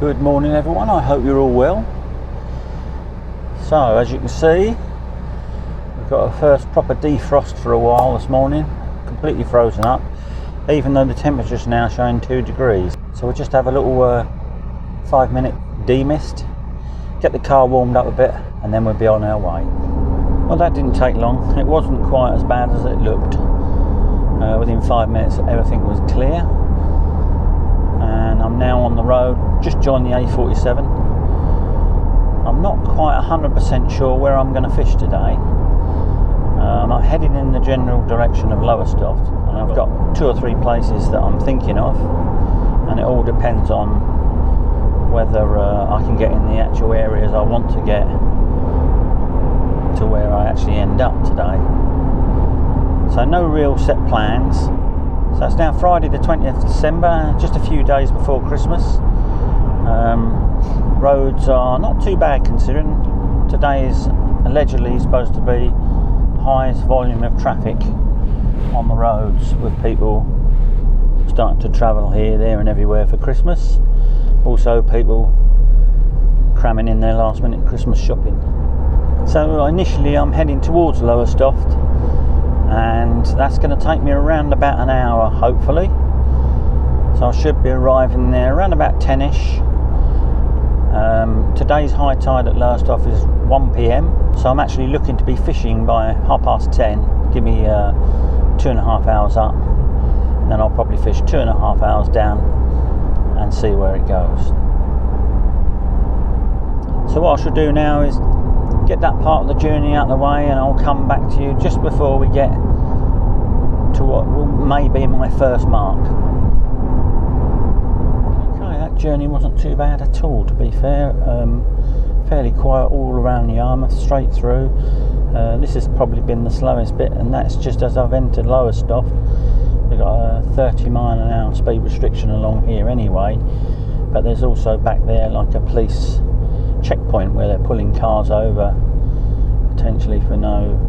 Good morning everyone, I hope you're all well. So as you can see, we've got our first proper defrost for a while this morning, completely frozen up, even though the temperature's now showing 2 degrees. So we'll just have a little 5-minute demist, get the car warmed up a bit, and then we'll be on our way. Well, that didn't take long. It wasn't quite as bad as it looked. Within 5 minutes everything was clear. And I'm now on the road, just joined the A47. I'm not quite 100% sure where I'm going to fish today. I'm heading in the general direction of Lowestoft, and I've got 2 or 3 places that I'm thinking of, and it all depends on whether I can get in the actual areas I want to get to where I actually end up today. So no real set plans. So it's now Friday the 20th of December, just a few days before Christmas. Roads are not too bad considering today is allegedly supposed to be the highest volume of traffic on the roads, with people starting to travel here, there and everywhere for Christmas. Also people cramming in their last minute Christmas shopping. So initially I'm heading towards Lowestoft, and that's going to take me around about an hour hopefully. So I should be arriving there around about 10ish. Today's high tide at Lowestoft is 1 PM, so I'm actually looking to be fishing by 10:30. Give me 2.5 hours up, and then I'll probably fish 2.5 hours down and see where it goes. So what I should do now is get that part of the journey out of the way, and I'll come back to you just before we get to what may be my first mark. Okay, that journey wasn't too bad at all, to be fair. Fairly quiet all around Yarmouth, straight through. This has probably been the slowest bit, and that's just as I've entered Lowestoft. We've got a 30-mile-an-hour speed restriction along here anyway, but there's also back there like a police checkpoint where they're pulling cars over potentially for no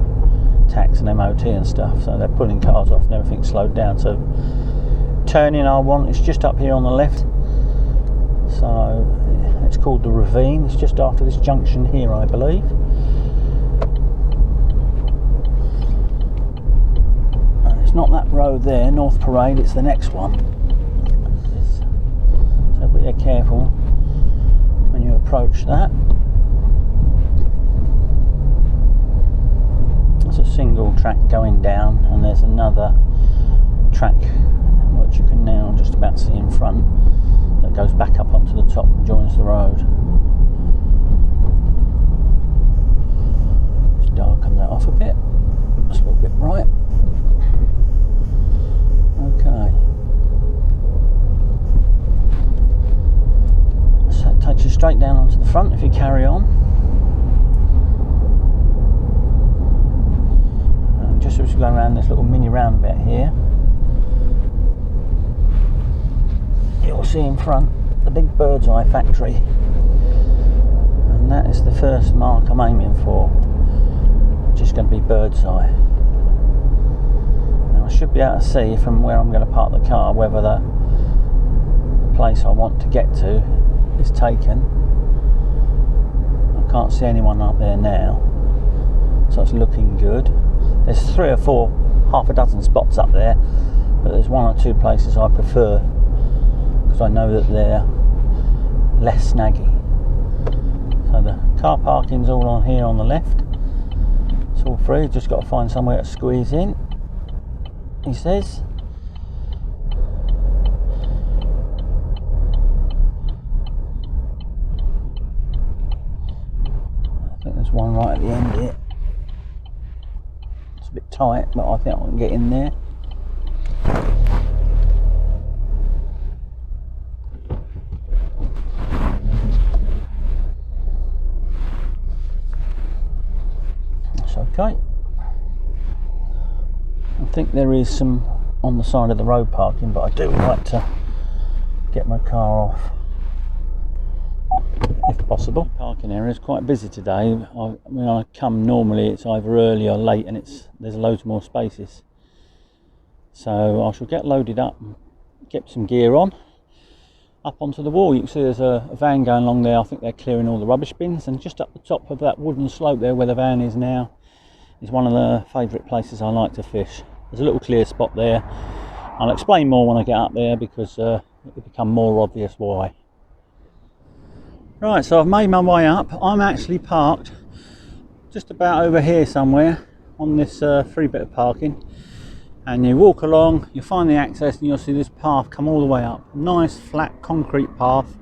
tax and MOT and stuff, so they're pulling cars off and everything's slowed down. So turning I want is just up here on the left, so it's called the Ravine. It's just after this junction here, I believe. And it's not that road there, North Parade, it's the next one. So be careful when you approach that. It's a single track going down, and there's another track which you can now just about see in front that goes back up onto the top and joins the road. Just darken that off a bit. It's a little bit bright. Okay. So it takes you straight down onto the front if you carry on. And just as we go around this little mini roundabout here, you'll see in front the big Birdseye factory, and that is the first mark I'm aiming for, which is going to be Birdseye. Now I should be able to see from where I'm going to park the car whether the place I want to get to is taken. I can't see anyone up there now, so it's looking good. There's 3 or 4, half a dozen spots up there, but there's 1 or 2 places I prefer because I know that they're less snaggy. So the car parking's all on here on the left. It's all free, just got to find somewhere to squeeze in, he says. I think there's one right at the end here. It's a bit tight, but I think I can get in there. Okay, I think there is some on the side of the road parking, but I do like to get my car off if possible. The parking area is quite busy today. When I come normally it's either early or late, and there's loads more spaces. So I shall get loaded up, get some gear on, up onto the wall. You can see there's a van going along there. I think they're clearing all the rubbish bins, and just up the top of that wooden slope there where the van is now is one of the favourite places I like to fish. There's a little clear spot there. I'll explain more when I get up there because it'll become more obvious why. Right, so I've made my way up. I'm actually parked just about over here somewhere on this free bit of parking, and you walk along, you'll find the access, and you'll see this path come all the way up. Nice flat concrete path,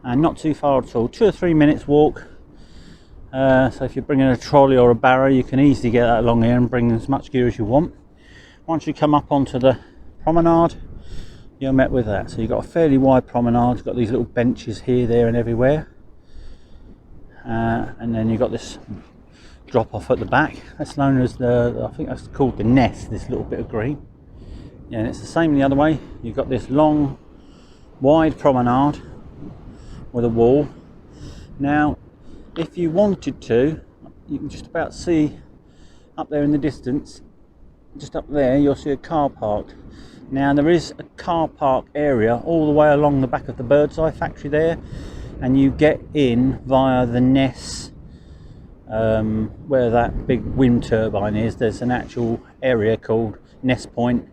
and not too far at all, 2 or 3 minutes walk. So if you're bringing a trolley or a barrow, you can easily get that along here and bring as much gear as you want. Once you come up onto the promenade, you're met with that. So you've got a fairly wide promenade, you've got these little benches here, there and everywhere, and then you've got this drop off at the back. That's known as I think that's called the nest, this little bit of green. Yeah, and it's the same the other way. You've got this long wide promenade with a wall. Now if you wanted to, you can just about see up there in the distance, just up there you'll see a car parked. Now there is a car park area all the way along the back of the Birdseye factory there, and you get in via the Ness, where that big wind turbine is. There's an actual area called Ness Point,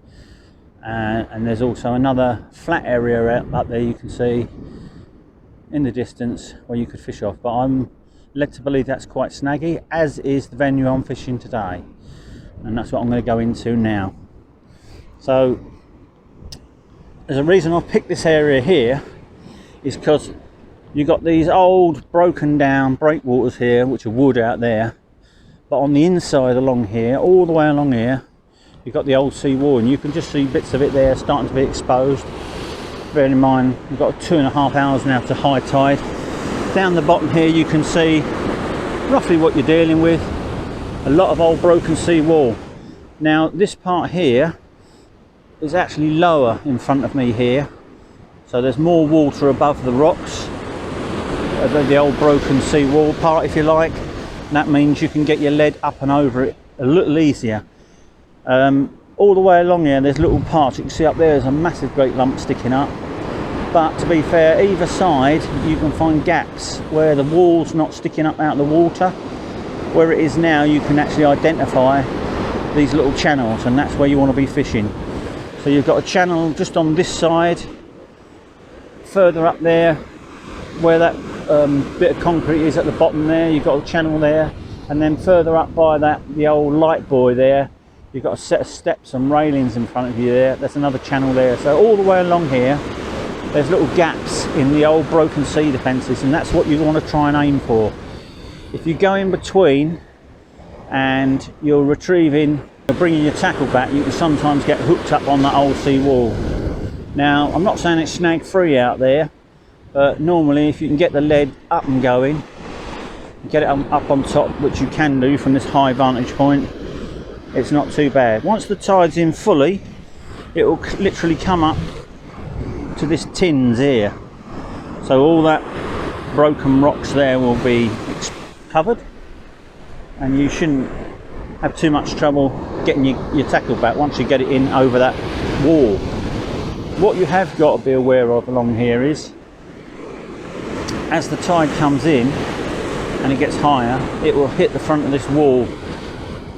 and there's also another flat area up there you can see in the distance where you could fish off, but I'm led to believe that's quite snaggy, as is the venue I'm fishing today, and that's what I'm going to go into now. So there's a reason I've picked this area here, is because you've got these old broken down breakwaters here, which are wood out there, but on the inside along here, all the way along here, you've got the old sea wall, and you can just see bits of it there starting to be exposed. Bearing in mind you've got 2.5 hours now to high tide. Down the bottom here you can see roughly what you're dealing with, a lot of old broken sea wall. Now this part here is actually lower in front of me here, so there's more water above the rocks, the old broken sea wall part if you like. That means you can get your lead up and over it a little easier. All the way along here there's little parts. You can see up there there's a massive great lump sticking up, but to be fair, either side you can find gaps where the wall's not sticking up out of the water. Where it is now you can actually identify these little channels, and that's where you want to be fishing. So you've got a channel just on this side, further up there where that bit of concrete is at the bottom there, you've got a channel there, and then further up by that, the old light buoy there, you've got a set of steps and railings in front of you there, there's another channel there. So all the way along here there's little gaps in the old broken sea defences, and that's what you want to try and aim for. If you go in between and you're retrieving, you're bringing your tackle back, you can sometimes get hooked up on that old sea wall. Now I'm not saying it's snag free out there, but normally if you can get the lead up and going, get it up on top, which you can do from this high vantage point, it's not too bad. Once the tide's in fully, it will literally come up to this tins here, so all that broken rocks there will be covered, and you shouldn't have too much trouble getting your tackle back once you get it in over that wall. What you have got to be aware of along here is, as the tide comes in and it gets higher, it will hit the front of this wall,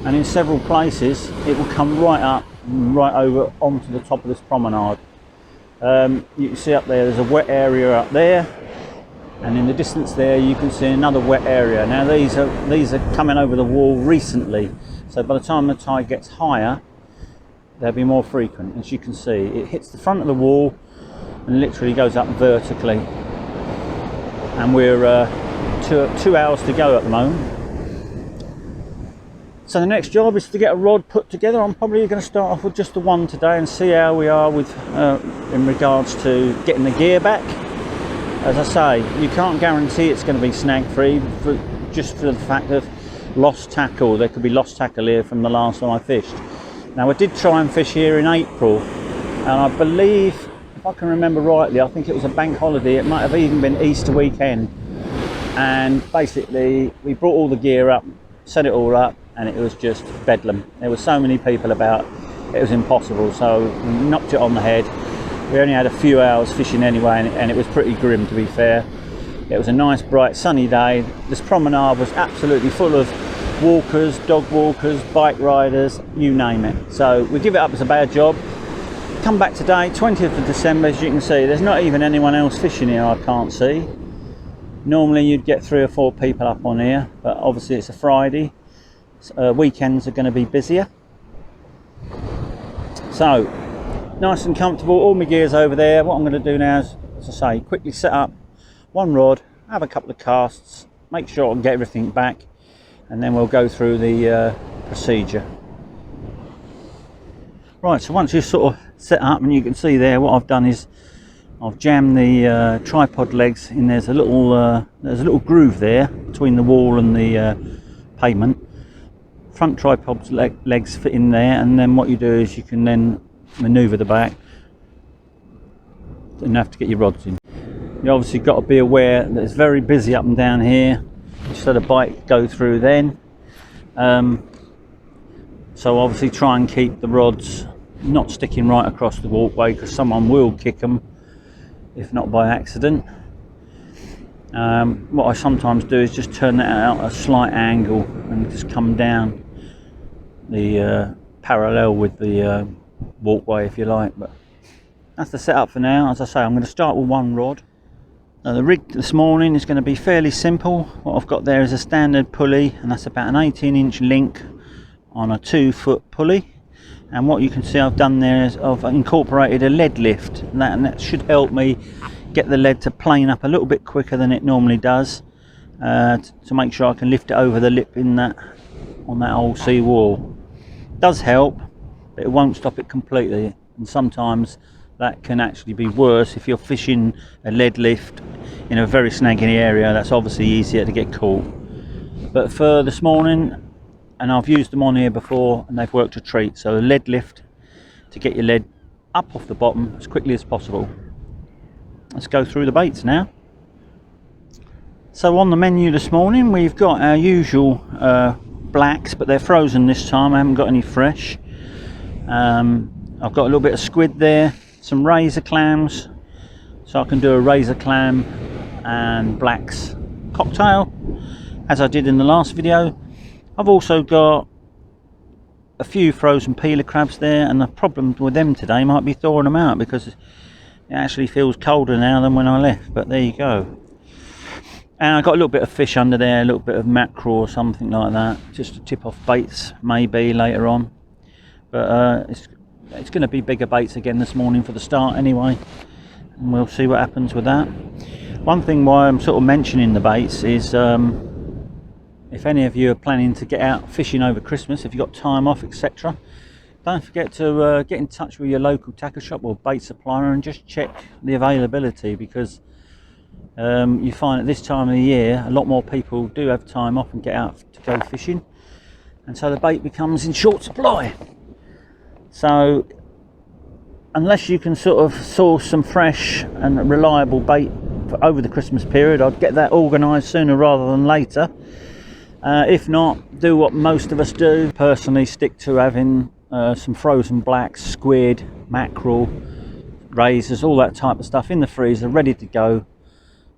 and in several places it will come right up and right over onto the top of this promenade. You can see up there there's a wet area up there, and in the distance there you can see another wet area. Now these are coming over the wall recently, so by the time the tide gets higher they'll be more frequent. As you can see, it hits the front of the wall and literally goes up vertically, and we're 2 hours to go at the moment. So the next job is to get a rod put together. I'm probably going to start off with just the one today and see how we are with in regards to getting the gear back. As I say, you can't guarantee it's going to be snag free, just for the fact of lost tackle. There could be lost tackle here from the last time I fished. Now I did try and fish here in April, and I believe, if I can remember rightly, I think it was a bank holiday, it might have even been Easter weekend, and basically we brought all the gear up, set it all up, and it was just bedlam. There were so many people about, it was impossible, so we knocked it on the head. We only had a few hours fishing anyway, and it was pretty grim, to be fair. It was a nice bright sunny day. This promenade was absolutely full of walkers, dog walkers, bike riders, you name it. So we give it up as a bad job. Come back today, 20th of December, as you can see, there's not even anyone else fishing here, I can't see. Normally you'd get 3 or 4 people up on here, but obviously it's a Friday. Weekends are going to be busier. So, nice and comfortable, all my gear's over there. What I'm going to do now is, as I say, quickly set up one rod, have a couple of casts, make sure I can get everything back, and then we'll go through the procedure. Right, so once you're sort of set up, and you can see there, what I've done is I've jammed the tripod legs in. There's a little groove there between the wall and the pavement. Front tripod legs fit in there, and then what you do is you can then manoeuvre the back. Don't have to get your rods in. You obviously got to be aware that it's very busy up and down here. Just let a bike go through then. So obviously try and keep the rods not sticking right across the walkway, because someone will kick them, if not by accident. What I sometimes do is just turn that out at a slight angle and just come down the parallel with the walkway, if you like. But that's the setup for now. As I say, I'm going to start with one rod. The rig this morning is going to be fairly simple. What I've got there is a standard pulley, and that's about an 18-inch link on a 2-foot pulley. And what you can see I've done there is I've incorporated a lead lift, and that should help me get the lead to plane up a little bit quicker than it normally does, to make sure I can lift it over the lip on that old sea wall. It does help, but it won't stop it completely, and sometimes that can actually be worse if you're fishing a lead lift in a very snagging area. That's obviously easier to get caught. But for this morning, and I've used them on here before and they've worked a treat. So a lead lift to get your lead up off the bottom as quickly as possible. Let's go through the baits now. So on the menu this morning we've got our usual blacks, but they're frozen this time. I haven't got any fresh. I've got a little bit of squid there, some razor clams, so I can do a razor clam and blacks cocktail as I did in the last video. I've also got a few frozen peeler crabs there, and the problem with them today might be thawing them out, because it actually feels colder now than when I left, but there you go. And I've got a little bit of fish under there, a little bit of mackerel or something like that, just to tip off baits maybe later on. But it's going to be bigger baits again this morning for the start anyway, and we'll see what happens with that. One thing why I'm sort of mentioning the baits is if any of you are planning to get out fishing over Christmas, if you've got time off, etc., don't forget to get in touch with your local tackle shop or bait supplier and just check the availability, because you find at this time of the year a lot more people do have time off and get out to go fishing, and so the bait becomes in short supply. So unless you can sort of source some fresh and reliable bait for over the Christmas period, I'd get that organised sooner rather than later. If not, do what most of us do. Personally, stick to having some frozen blacks, squid, mackerel, razors, all that type of stuff in the freezer, ready to go.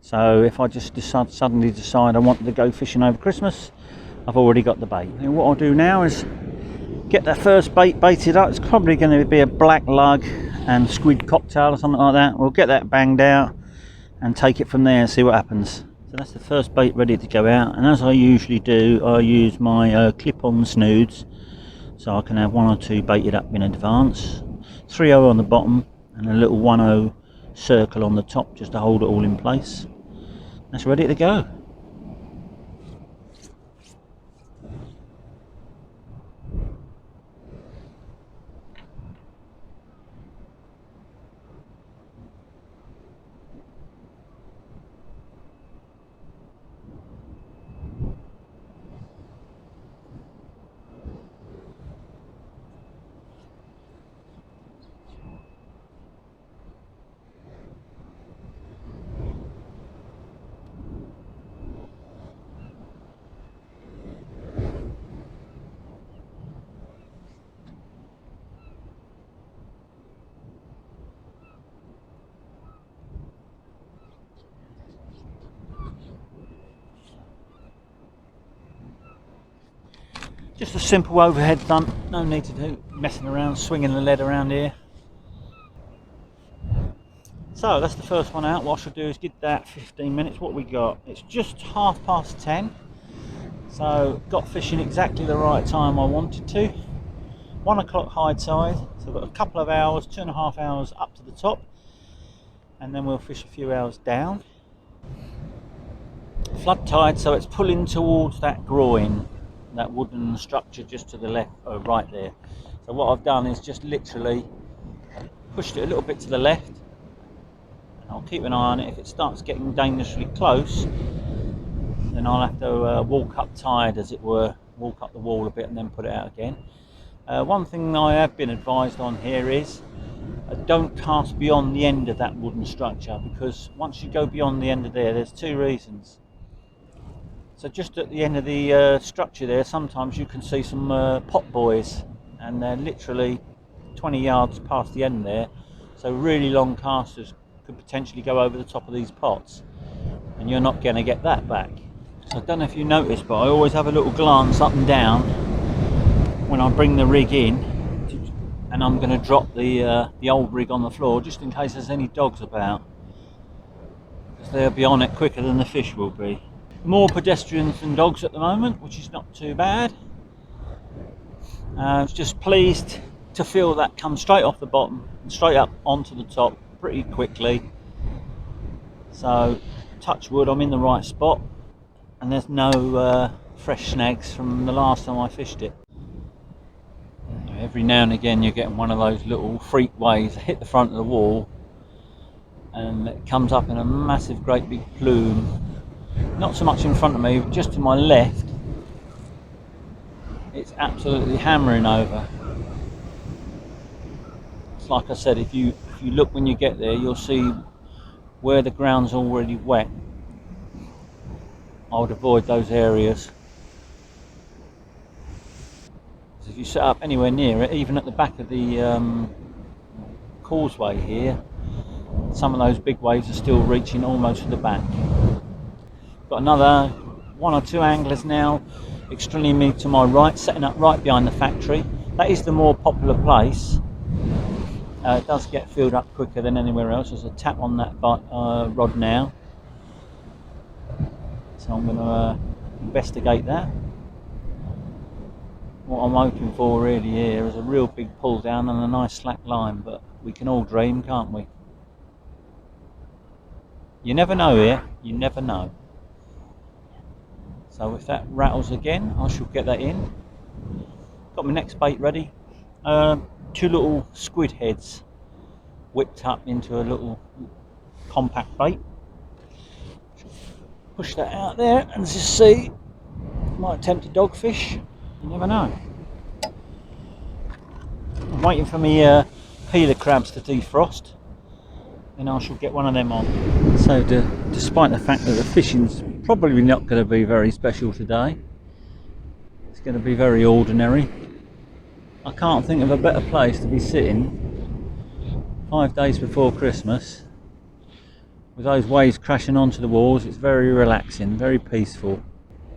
So if I just suddenly decide I want to go fishing over Christmas, I've already got the bait. And what I'll do now is get that first bait baited up. It's probably going to be a black lug and squid cocktail or something like that. We'll get that banged out and take it from there and see what happens. So that's the first bait ready to go out, and as I usually do, I use my clip-on snoods, so I can have 1 or 2 baited up in advance. 3/0 on the bottom and a little 1/0 circle on the top, just to hold it all in place. That's ready to go. Just a simple overhead dump, no need to do messing around, swinging the lead around here. So that's the first one out. What I should do is give that 15 minutes. What we got? It's just 10:30. So got fishing exactly the right time I wanted to. 1 o'clock high tide. So I've got a couple of hours, 2.5 hours up to the top, and then we'll fish a few hours down. Flood tide, so it's pulling towards that groin, that wooden structure just to the left, right there. So what I've done is just literally pushed it a little bit to the left, and I'll keep an eye on it. If it starts getting dangerously close, then I'll have to walk up tide, as it were, walk up the wall a bit and then put it out again. One thing I have been advised on here is don't cast beyond the end of that wooden structure, because once you go beyond the end of there's 2 reasons. So just at the end of the structure there, sometimes you can see some pot buoys, and they're literally 20 yards past the end there. So really long casters could potentially go over the top of these pots, and you're not going to get that back. So I don't know if you noticed, but I always have a little glance up and down when I bring the rig in, and I'm going to drop the old rig on the floor just in case there's any dogs about, because they'll be on it quicker than the fish will be. More pedestrians than dogs at the moment, which is not too bad. I was just pleased to feel that come straight off the bottom and straight up onto the top pretty quickly. So touch wood, I'm in the right spot, and there's no fresh snags from the last time I fished it. Every now and again you're getting one of those little freak waves that hit the front of the wall, and it comes up in a massive great big plume. Not so much in front of me, but just to my left, it's absolutely hammering over. It's like I said, if you look when you get there, you'll see where the ground's already wet. I would avoid those areas. So if you set up anywhere near it, even at the back of the causeway here, some of those big waves are still reaching almost to the back. Got another 1 or 2 anglers now extremely to my right, setting up right behind the factory. That is the more popular place. It does get filled up quicker than anywhere else. There's a tap on that rod now, so I'm going to investigate that. What I'm hoping for really here is a real big pull down and a nice slack line, but we can all dream, can't we? You never know here, you never know. So if that rattles again, I shall get that in. Got my next bait ready. 2 little squid heads whipped up into a little compact bait. Push that out there and just see. Might attempt a dogfish. You never know. I'm waiting for me peeler crabs to defrost, then I shall get one of them on. So despite the fact that the fishing's probably not going to be very special today, it's going to be very ordinary. I can't think of a better place to be sitting 5 days before Christmas with those waves crashing onto the walls. It's very relaxing, very peaceful.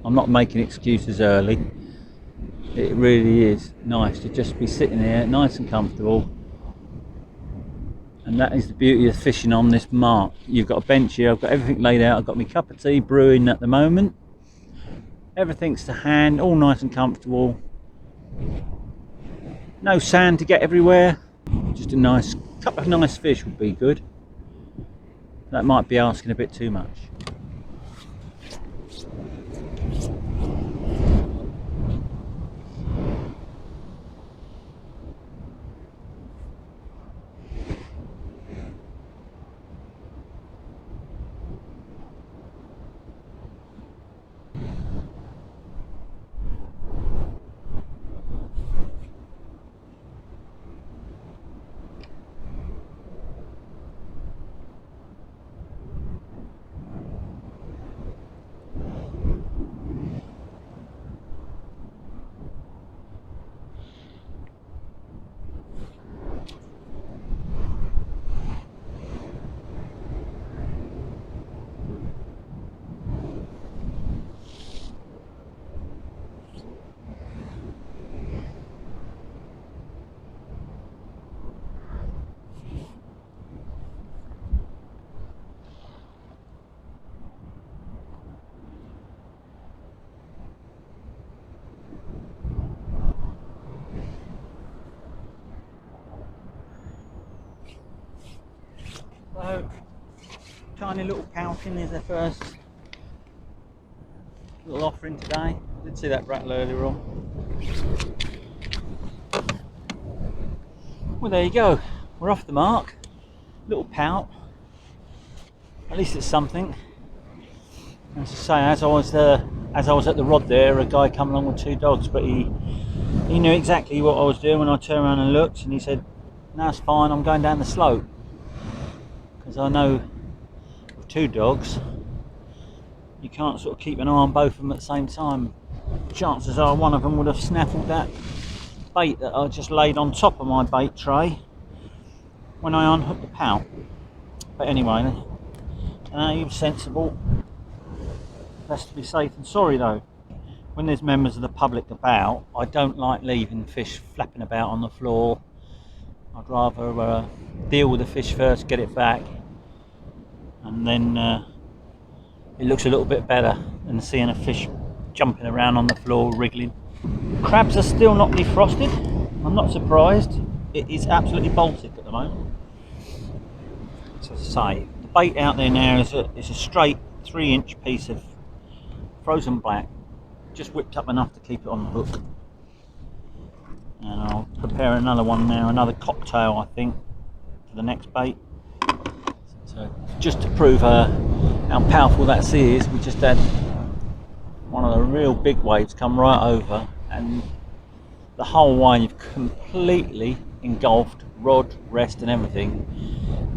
I'm not making excuses early. It really is nice to just be sitting here nice and comfortable. And that is the beauty of fishing on this mark. You've got a bench here, I've got everything laid out, I've got my cup of tea brewing at the moment. Everything's to hand, all nice and comfortable. No sand to get everywhere. Just a couple of nice fish would be good. That might be asking a bit too much. So, tiny little pouting is their first little offering today. I did see that rattle earlier on. Well, there you go. We're off the mark. Little pout. At least it's something. As I say, as I was at the rod there, a guy come along with 2 dogs, but he knew exactly what I was doing when I turned around and looked, and he said, "No, it's fine. I'm going down the slope." Because I know with 2 dogs, you can't sort of keep an eye on both of them at the same time. Chances are one of them would have snaffled that bait that I just laid on top of my bait tray when I unhooked the pout. But anyway, he was sensible. Best to be safe than sorry though. When there's members of the public about, I don't like leaving fish flapping about on the floor. I'd rather deal with the fish first, get it back, and then it looks a little bit better than seeing a fish jumping around on the floor, wriggling. Crabs are still not defrosted. I'm not surprised. It is absolutely Baltic at the moment. So as I say, the bait out there now is a straight 3-inch piece of frozen black, just whipped up enough to keep it on the hook. And I'll prepare another one now, another cocktail I think, for the next bait. So just to prove how powerful that sea is, we just had one of the real big waves come right over, and the whole wave completely engulfed rod, rest and everything,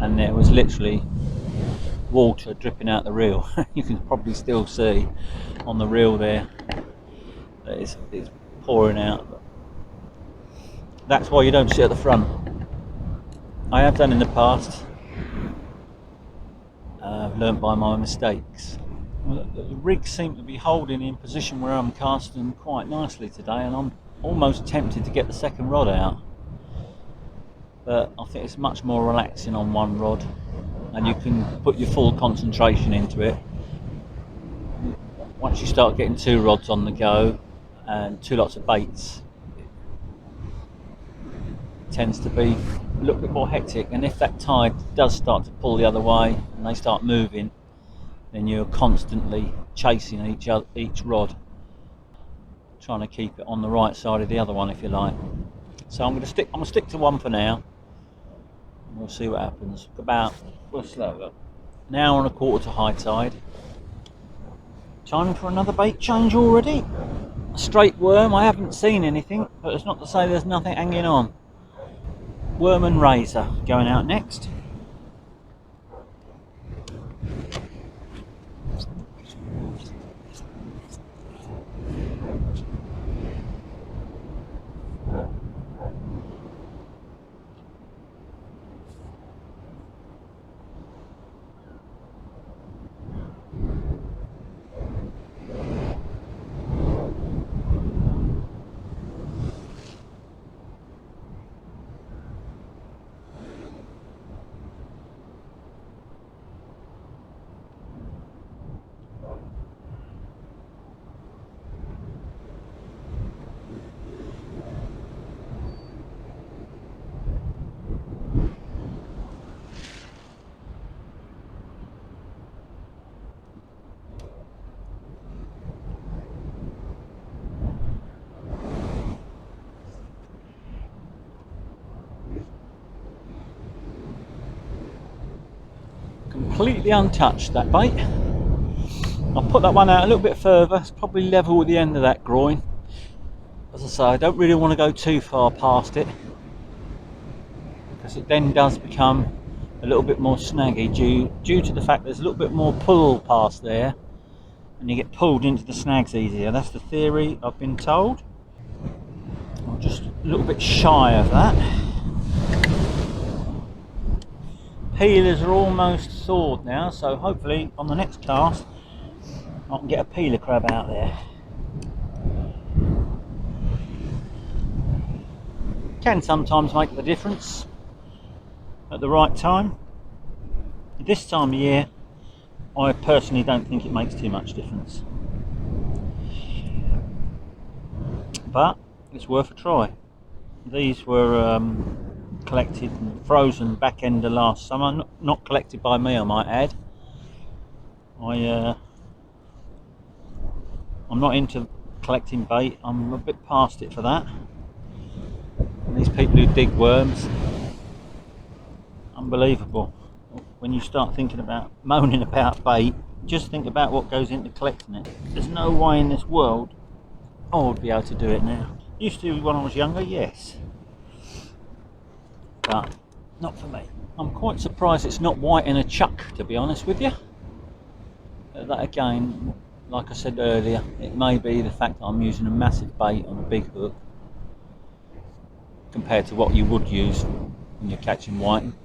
and there was literally water dripping out the reel. You can probably still see on the reel there that it's pouring out. But that's why you don't sit at the front. I have done in the past. I've learnt by my mistakes. The rig seemed to be holding in position where I'm casting quite nicely today, and I'm almost tempted to get the second rod out, but I think it's much more relaxing on one rod and you can put your full concentration into it. Once you start getting 2 rods on the go and 2 lots of baits, it tends to be a little bit more hectic, and if that tide does start to pull the other way and they start moving, then you're constantly chasing each rod, trying to keep it on the right side of the other one, if you like. So I'm going to stick to one for now, and we'll see what happens. About an hour and a quarter to high tide. Time for another bait change already. A straight worm. I haven't seen anything, but it's not to say there's nothing hanging on. Worm and razor going out next. Completely untouched, that bait. I'll put that one out a little bit further. It's probably level with the end of that groin. As I say, I don't really want to go too far past it, because it then does become a little bit more snaggy due to the fact there's a little bit more pull past there, and you get pulled into the snags easier. That's the theory I've been told. I'm just a little bit shy of that. Peelers are almost thawed now, so hopefully on the next cast I can get a peeler crab out there. Can sometimes make the difference at the right time. This time of year I personally don't think it makes too much difference, but it's worth a try. These were collected and frozen back end of last summer. Not collected by me, I might add. I'm not into collecting bait. I'm a bit past it for that. And these people who dig worms, unbelievable. When you start thinking about moaning about bait, just think about what goes into collecting it. There's no way in this world I would be able to do it now. Used to when I was younger, yes, but not for me. I'm quite surprised it's not white in a chuck, to be honest with you. That again, like I said earlier, it may be the fact that I'm using a massive bait on a big hook compared to what you would use when you're catching whiting.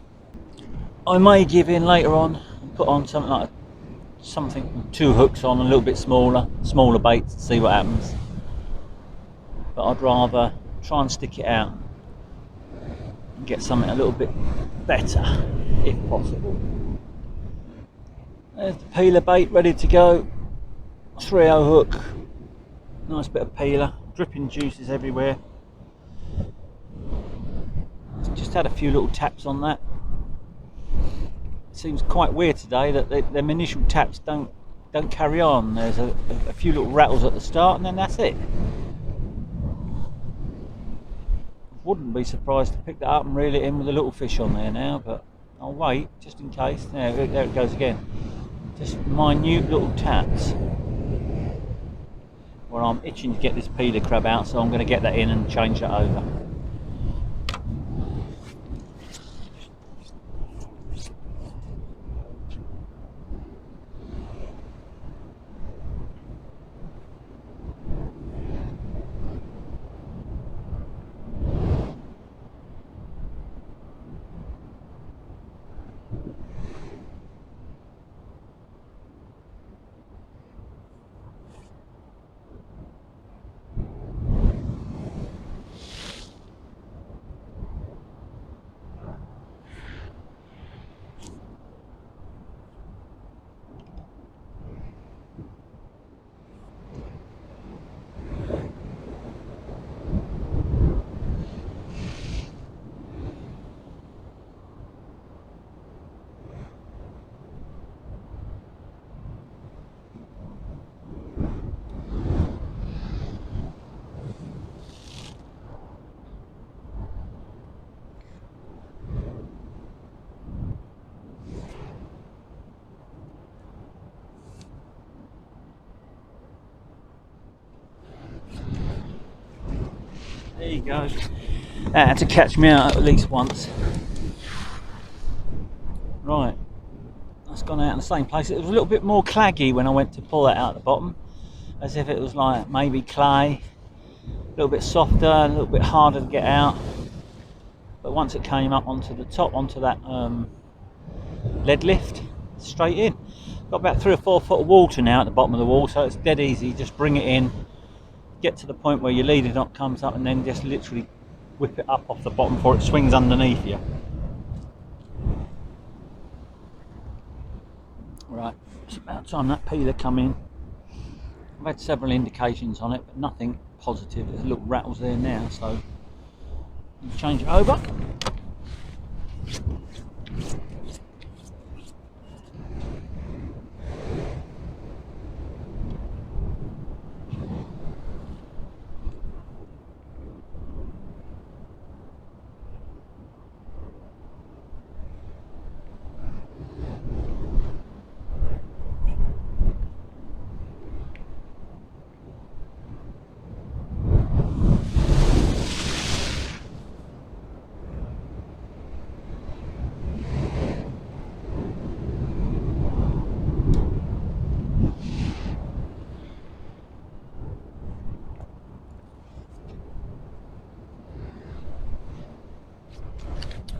I may give in later on and put on something like with 2 hooks on, a little bit smaller baits, to see what happens. But I'd rather try and stick it out and get something a little bit better, if possible. There's the peeler bait ready to go. 3/0 hook, nice bit of peeler, dripping juices everywhere. Just had a few little taps on that. Seems quite weird today that them initial taps don't carry on. There's a few little rattles at the start and then that's it. Wouldn't be surprised to pick that up and reel it in with a little fish on there now, but I'll wait just in case. There it goes again. Just minute little taps. Well, I'm itching to get this peeler crab out, so I'm going to get that in and change that over. There you go. That had to catch me out at least once. Right, that's gone out in the same place. It was a little bit more claggy when I went to pull that out the bottom, as if it was like maybe clay, a little bit softer, a little bit harder to get out. But once it came up onto the top, onto that lead lift, straight in. Got about 3 or 4 foot of water now at the bottom of the wall, so it's dead easy. Just bring it in, get to the point where your leader knot comes up, and then just literally whip it up off the bottom before it swings underneath you. Right, it's about time that peeler come in. I've had several indications on it, but nothing positive. There's little rattles there now, so I'll change it over.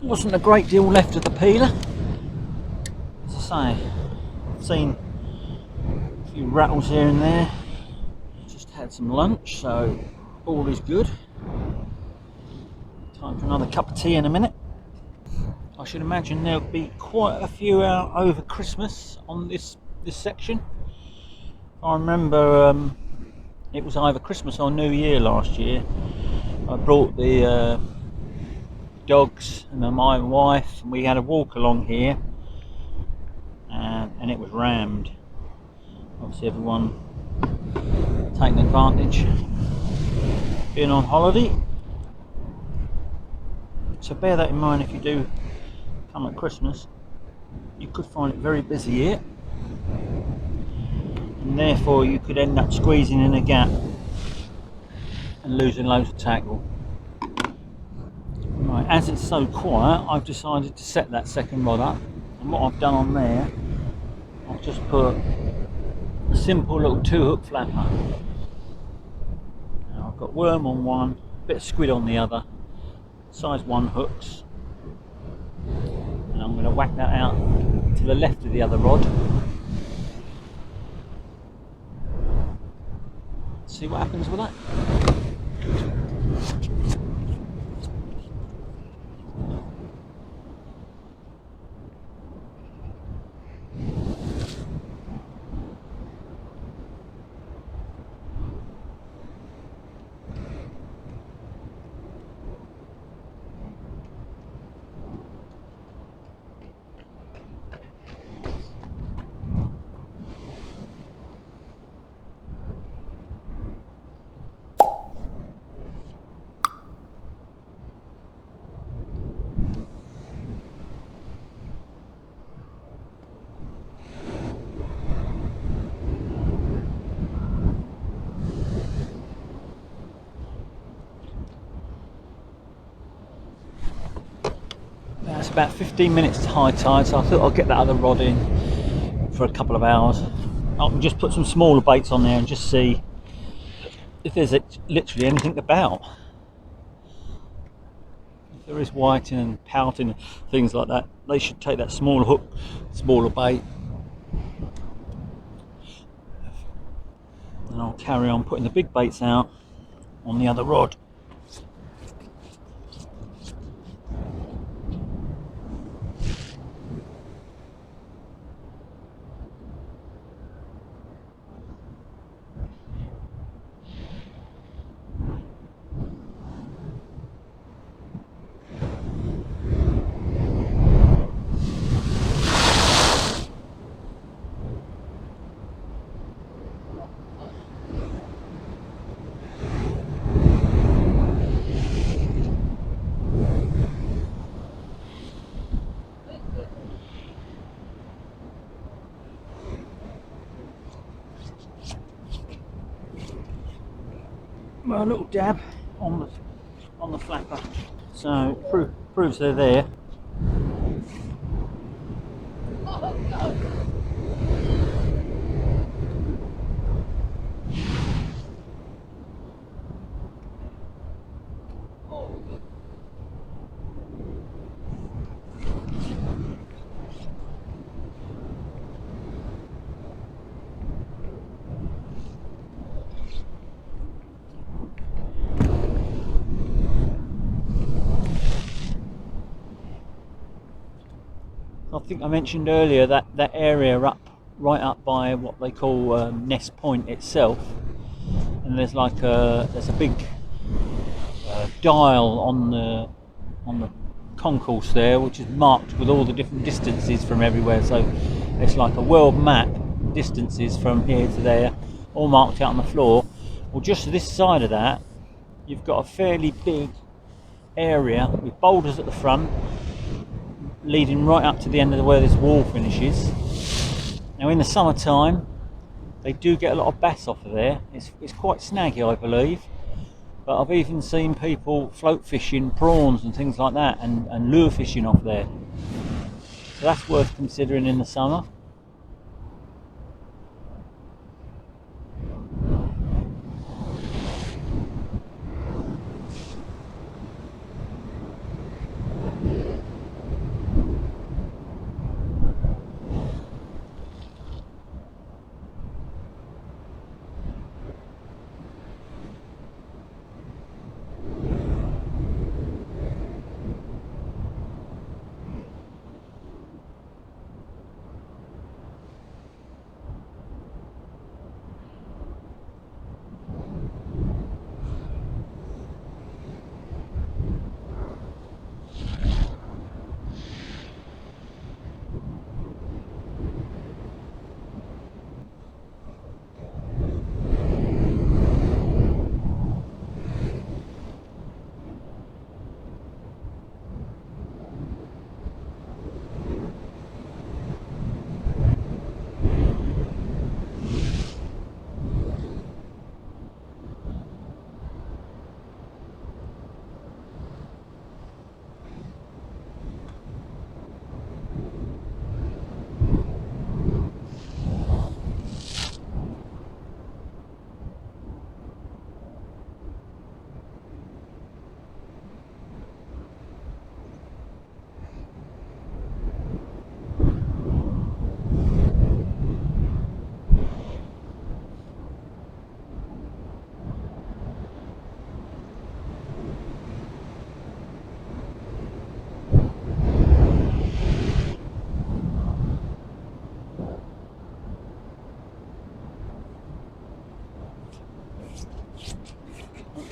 Wasn't a great deal left of the peeler. As I say, I've seen a few rattles here and there. Just had some lunch, so all is good. Time for another cup of tea in a minute. I should imagine there'll be quite a few out over Christmas on this section. I remember it was either Christmas or New Year last year. I brought the dogs and my wife, and we had a walk along here, and it was rammed. Obviously everyone taking advantage, being on holiday. So bear that in mind if you do come at Christmas. You could find it very busy here, and therefore you could end up squeezing in a gap and losing loads of tackle. Right, as it's so quiet, I've decided to set that second rod up, and what I've done on there, I've just put a simple little 2-hook flapper. Now I've got worm on one, bit of squid on the other, size 1 hooks, and I'm going to whack that out to the left of the other rod. See what happens with that. It's about 15 minutes to high tide, so I thought I'll get that other rod in for a couple of hours. I can just put some smaller baits on there and just see if there's literally anything about. If there is whiting and pouting and things like that, they should take that smaller hook, smaller bait, and I'll carry on putting the big baits out on the other rod. Well, a little dab on the flapper, so proves they're there. I think I mentioned earlier that area right up by what they call Nest Point itself, and there's like there's a big dial on the concourse there, which is marked with all the different distances from everywhere. So it's like a world map, distances from here to there, all marked out on the floor. Well, just to this side of that, you've got a fairly big area with boulders at the front, leading right up to the end of where this wall finishes. Now in the summertime they do get a lot of bass off of there. It's quite snaggy, I believe, but I've even seen people float fishing prawns and things like that, and lure fishing off there, so that's worth considering in the summer.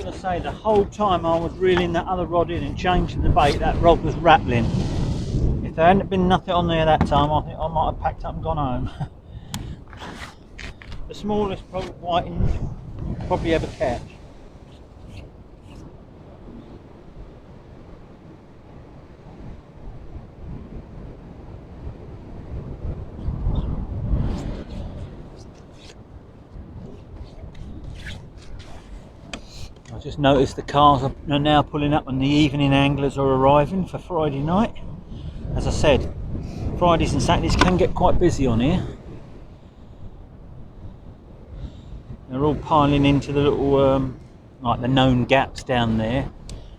going to say, the whole time I was reeling that other rod in and changing the bait, that rod was rattling. If there hadn't been nothing on there that time, I think I might have packed up and gone home. The smallest whiting you probably ever catch. I just noticed the cars are now pulling up and the evening anglers are arriving for Friday night. As I said, Fridays and Saturdays can get quite busy on here. They're all piling into the little, like the known gaps down there,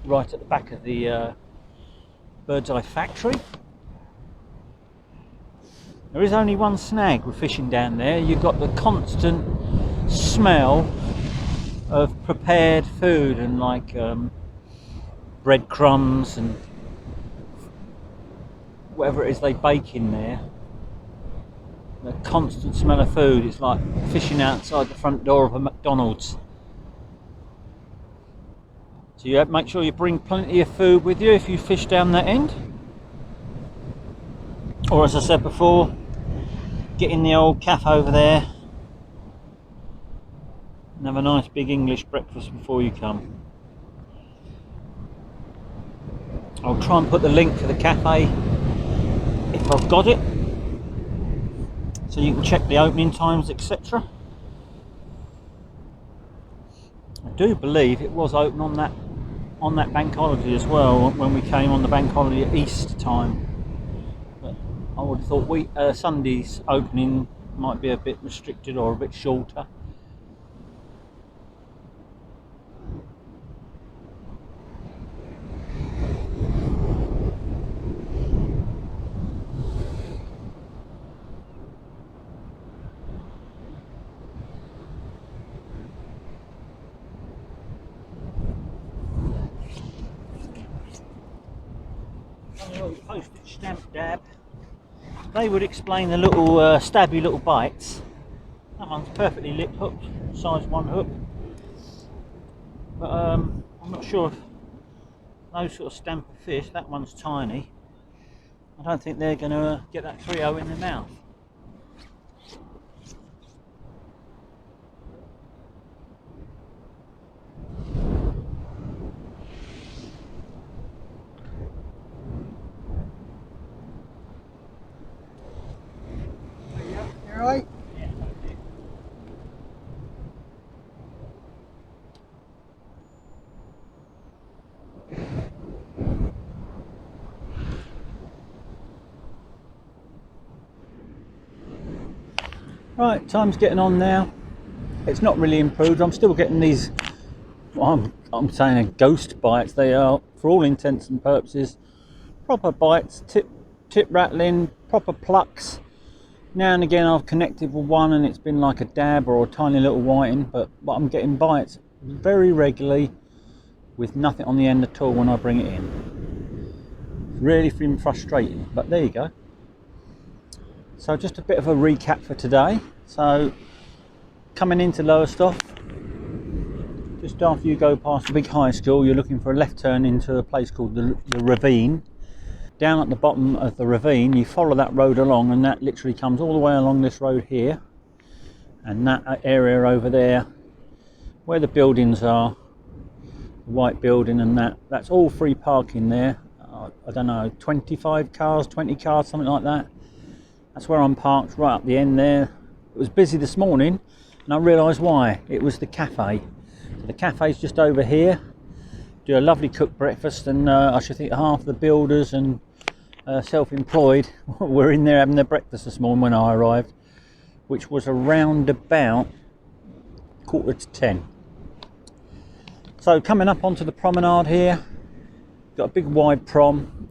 right at the back of the Birdseye factory. There is only one snag with fishing down there. You've got the constant smell of prepared food and like breadcrumbs and whatever it is they bake in there. The constant smell of food. It's like fishing outside the front door of a McDonald's. So you have to make sure you bring plenty of food with you if you fish down that end. Or as I said before, get in the old cafe over there and have a nice big English breakfast before you come. I'll try and put the link for the cafe if I've got it, so you can check the opening times, etc. I do believe it was open on that bank holiday as well, when we came on the bank holiday at Easter time. But I would have thought Sunday's opening might be a bit restricted or a bit shorter. Postage stamp dab. They would explain the little stabby little bites. That one's perfectly lip hooked, size 1 hook. But I'm not sure if those sort of stamp of fish, that one's tiny. I don't think they're going to get that 3.0 in their mouth. Right. Yeah, that's it. Right, time's getting on now. It's not really improved. I'm still getting these, well, I'm saying ghost bites. They are, for all intents and purposes, proper bites, tip rattling, proper plucks. Now and again I've connected with one and it's been like a dab or a tiny little whiting, but I'm getting bites very regularly with nothing on the end at all when I bring it in. It's really been frustrating, but there you go. So just a bit of a recap for today. So coming into Lowestoft, just after you go past the big high school, you're looking for a left turn into a place called the Ravine. Down at the bottom of the ravine, you follow that road along, and that literally comes all the way along this road here, and that area over there where the buildings are, the white building, and that's all free parking there. I don't know, 25 cars, 20 cars, something like that. That's where I'm parked, right up the end there. It was busy this morning and I realised why. It was the cafe. So the cafe's just over here. Do a lovely cooked breakfast, and I should think half the builders and self-employed were in there having their breakfast this morning when I arrived, which was around about 9:45. So coming up onto the promenade here, got a big wide prom.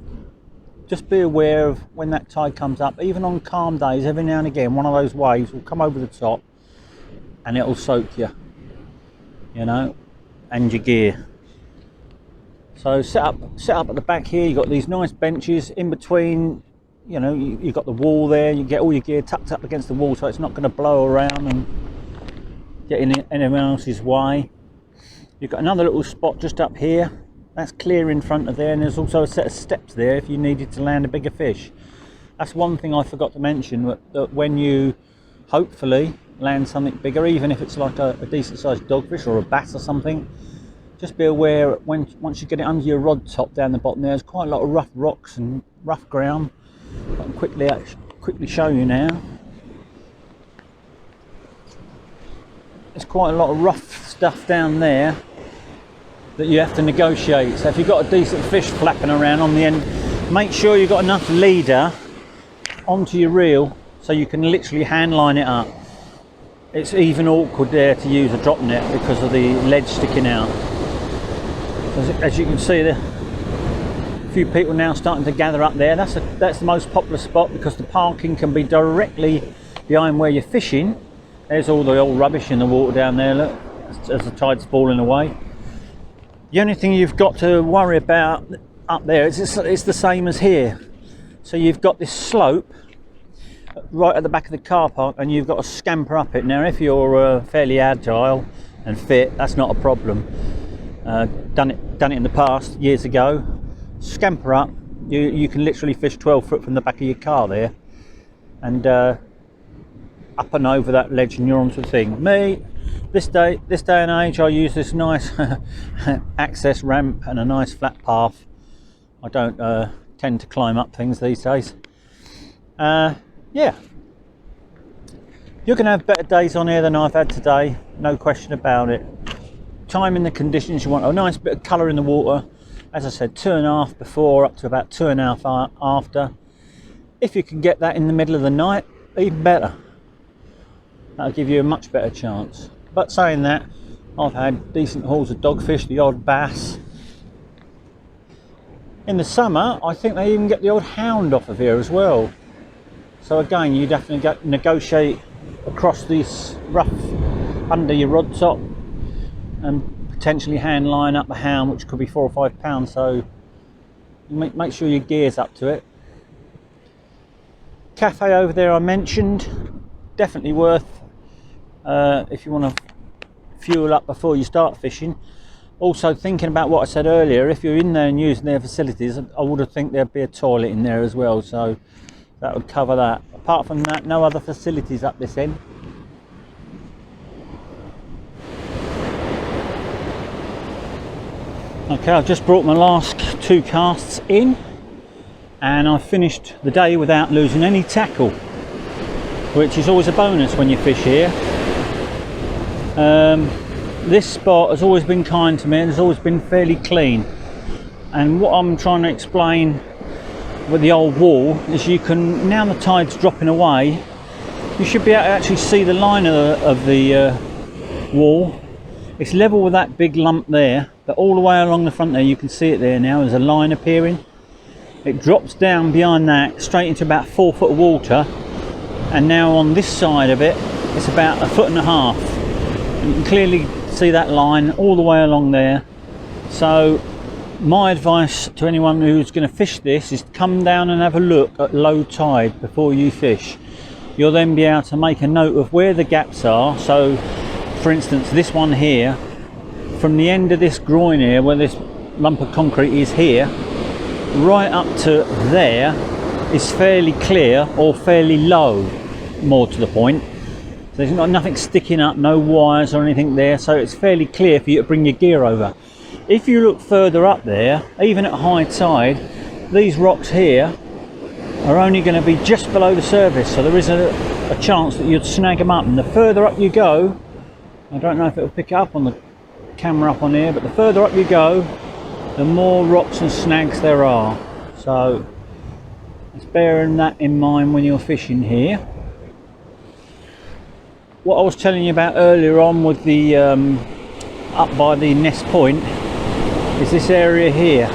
Just be aware of when that tide comes up. Even on calm days, every now and again one of those waves will come over the top and it'll soak you, you know, and your gear. So set up at the back here. You've got these nice benches in between. You know, you've got the wall there. You get all your gear tucked up against the wall, so it's not going to blow around and get in anyone else's way. You've got another little spot just up here. That's clear in front of there, and there's also a set of steps there if you needed to land a bigger fish. That's one thing I forgot to mention, that when you hopefully land something bigger, even if it's like a decent sized dogfish or a bass or something, just be aware once you get it under your rod top down the bottom, there's quite a lot of rough rocks and rough ground. I can quickly show you now. There's quite a lot of rough stuff down there that you have to negotiate. So if you've got a decent fish flapping around on the end, make sure you've got enough leader onto your reel so you can literally hand line it up. It's even awkward there to use a drop net because of the ledge sticking out. As you can see there, a few people now starting to gather up there. That's the most popular spot because the parking can be directly behind where you're fishing. There's all the old rubbish in the water down there, look, as the tide's falling away. The only thing you've got to worry about up there is it's the same as here. So you've got this slope right at the back of the car park, and you've got to scamper up it. Now if you're fairly agile and fit, that's not a problem. Done it in the past, years ago. Scamper up, you can literally fish 12 foot from the back of your car there, and up and over that ledge, and you're onto the thing. Me, this day and age, I use this nice access ramp and a nice flat path. I don't tend to climb up things these days. Yeah, you're going to have better days on here than I've had today, no question about it. Time in the conditions, you want a nice bit of colour in the water. As I said, 2.5 before, up to about 2.5 after. If you can get that in the middle of the night, even better. That'll give you a much better chance. But saying that, I've had decent hauls of dogfish, the odd bass. In the summer, I think they even get the odd hound off of here as well. So again, you'd have to negotiate across this rough under your rod top and potentially hand line up a hound, which could be 4 or 5 pounds. So make sure your gear's up to it. Cafe over there I mentioned, definitely worth if you want to fuel up before you start fishing. Also, thinking about what I said earlier, if you're in there and using their facilities, I would have think there'd be a toilet in there as well, so that would cover that. Apart from that, no other facilities up this end. Okay, I've just brought my last 2 casts in, and I've finished the day without losing any tackle, which is always a bonus when you fish here. This spot has always been kind to me, and has always been fairly clean. And what I'm trying to explain with the old wall is, you can, now the tide's dropping away, you should be able to actually see the line of the wall. It's level with that big lump there, but all the way along the front there, you can see it there now, there's a line appearing. It drops down behind that straight into about 4 foot of water, and now on this side of it, it's about 1.5 foot. You can clearly see that line all the way along there. So my advice to anyone who's going to fish this is come down and have a look at low tide before you fish. You'll then be able to make a note of where the gaps are. So for instance, this one here, from the end of this groin here, where this lump of concrete is here, right up to there is fairly clear, or fairly low, more to the point. There's not nothing sticking up, no wires or anything there, so it's fairly clear for you to bring your gear over. If you look further up there, even at high tide, these rocks here are only going to be just below the surface, so there is a chance that you'd snag them up. And the further up you go, I don't know if it'll pick up on the camera up on here, but the further up you go, the more rocks and snags there are. So just bearing that in mind when you're fishing here. What I was telling you about earlier on with the up by the Nest Point is this area here.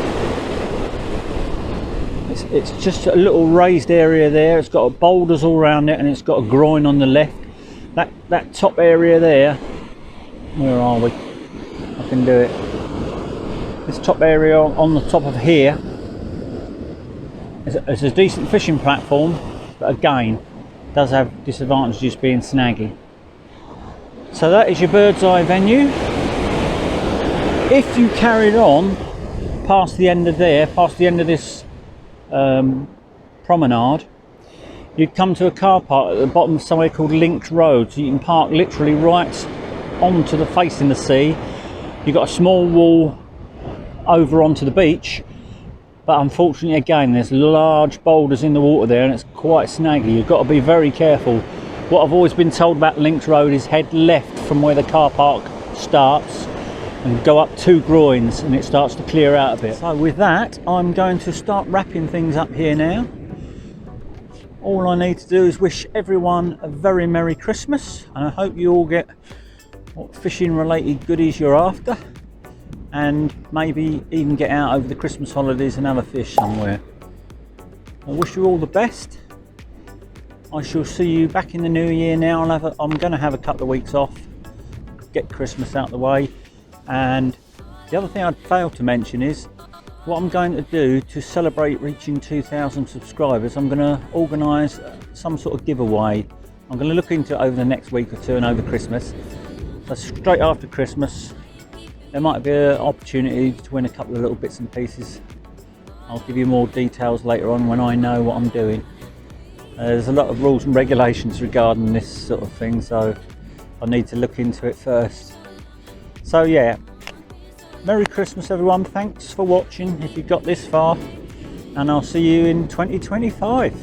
It's just a little raised area there. It's got boulders all around it, and it's got a groin on the left. That top area there, where are we? I can do it. This top area on the top of here is a decent fishing platform, but again, does have disadvantages being snaggy. So that is your Birdseye venue. if you carried on past the end of this promenade, you'd come to a car park at the bottom of somewhere called Linked Road, so you can park literally right onto the facing the sea. You've got a small wall over onto the beach, but unfortunately again there's large boulders in the water there and it's quite snaggy. You've got to be very careful. What I've always been told about Linked Road is head left from where the car park starts and go up 2 groins and it starts to clear out a bit. So with that, I'm going to start wrapping things up here now. All I need to do is wish everyone a very Merry Christmas, and I hope you all get what fishing related goodies you're after, and maybe even get out over the Christmas holidays and have a fish somewhere. I wish you all the best. I shall see you back in the new year now. I'm going to have a couple of weeks off, get Christmas out of the way. And the other thing I'd failed to mention is what I'm going to do to celebrate reaching 2,000 subscribers. I'm going to organise some sort of giveaway. I'm going to look into it over the next week or two and over Christmas. So straight after Christmas, there might be an opportunity to win a couple of little bits and pieces. I'll give you more details later on when I know what I'm doing. There's a lot of rules and regulations regarding this sort of thing, so I need to look into it first. So yeah, Merry Christmas everyone, thanks for watching if you got this far, and I'll see you in 2025.